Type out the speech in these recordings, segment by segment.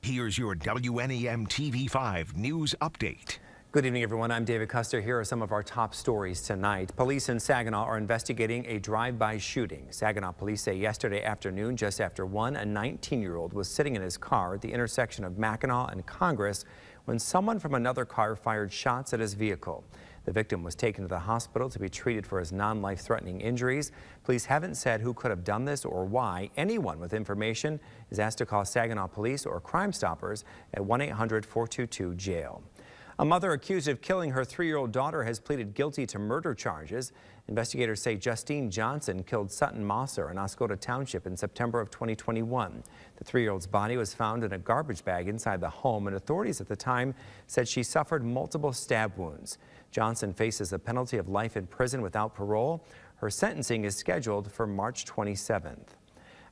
Here's your WNEM TV5 news update. Good evening, everyone. I'm David Custer. Here are some of our top stories tonight. Police in Saginaw are investigating a drive-by shooting. Saginaw police say yesterday afternoon, just after 1, a 19-year-old was sitting in his car at the intersection of Mackinac and Congress when someone from another car fired shots at his vehicle. The victim was taken to the hospital to be treated for his non-life-threatening injuries. Police haven't said who could have done this or why. Anyone with information is asked to call Saginaw Police or Crime Stoppers at 1-800-422-JAIL. A mother accused of killing her 3-year-old daughter has pleaded guilty to murder charges. Investigators say Justine Johnson killed Sutton Mosser in Oscoda Township in September of 2021. The 3-year-old's body was found in a garbage bag inside the home, and authorities at the time said she suffered multiple stab wounds. Johnson faces a penalty of life in prison without parole. Her sentencing is scheduled for March 27th.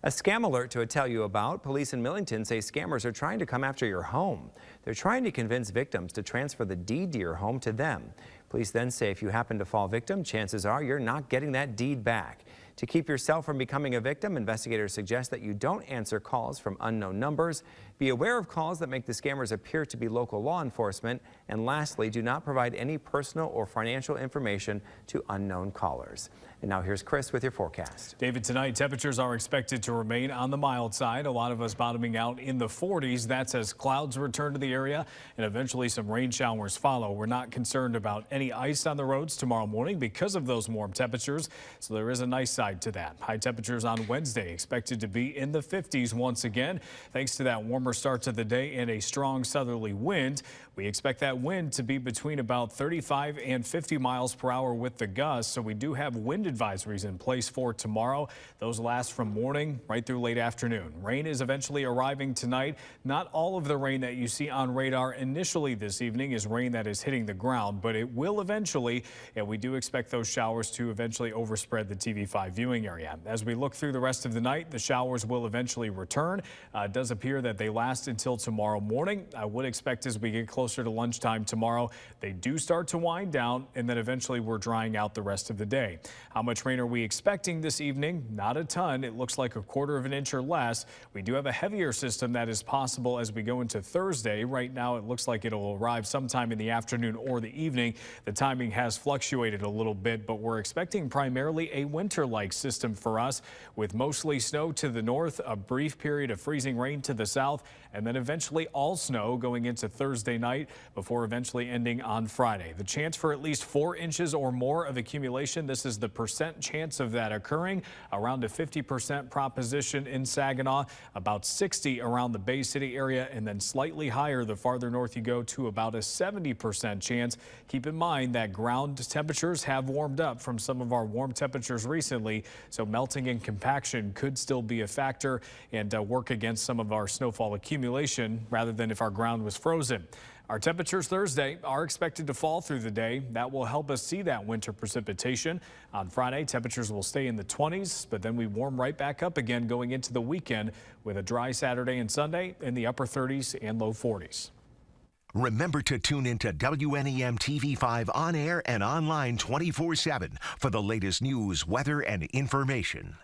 A scam alert to tell you about. Police in Millington say scammers are trying to come after your home. They're trying to convince victims to transfer the deed to your home to them. Police then say if you happen to fall victim, chances are you're not getting that deed back. To keep yourself from becoming a victim, investigators suggest that you don't answer calls from unknown numbers. Be aware of calls that make the scammers appear to be local law enforcement. And lastly, do not provide any personal or financial information to unknown callers. And now here's Chris with your forecast. David, tonight temperatures are expected to remain on the mild side. A lot of us bottoming out in the 40s. That's as clouds return to the area and eventually some rain showers follow. We're not concerned about any ice on the roads tomorrow morning because of those warm temperatures. So there is a nice side to that. High temperatures on Wednesday expected to be in the 50s once again, thanks to that warmer start to the day and a strong southerly wind. We expect that wind to be between about 35 and 50 miles per hour with the gusts. So we do have wind advisories in place for tomorrow. Those last from morning right through late afternoon. Rain is eventually arriving tonight. Not all of the rain that you see on radar initially this evening is rain that is hitting the ground, but it will eventually, and we do expect those showers to eventually overspread the TV5 viewing area. As we look through the rest of the night, the showers will eventually return. It does appear that they last until tomorrow morning. I would expect as we get closer to lunchtime tomorrow, they do start to wind down, and then eventually we're drying out the rest of the day. How much rain are we expecting this evening? Not a ton. It looks like 1/4 of an inch or less. We do have a heavier system that is possible as we go into Thursday. Right now, it looks like it'll arrive sometime in the afternoon or the evening. The timing has fluctuated a little bit, but we're expecting primarily a winter-like system for us, with mostly snow to the north, a brief period of freezing rain to the south, and then eventually all snow going into Thursday night before eventually ending on Friday. The chance for at least 4 inches or more of accumulation. This is the percent chance of that occurring. Around a 50% proposition in Saginaw, about 60 around the Bay City area, and then slightly higher the farther north you go to about a 70% chance. Keep in mind that ground temperatures have warmed up from some of our warm temperatures recently, so melting and compaction could still be a factor and work against some of our snowfall accumulation rather than if our ground was frozen. Our temperatures Thursday are expected to fall through the day. That will help us see that winter precipitation. On Friday, temperatures will stay in the 20s, but then we warm right back up again going into the weekend with a dry Saturday and Sunday in the upper 30s and low 40s. Remember to tune into WNEM TV5 on air and online 24/7 for the latest news, weather, and information.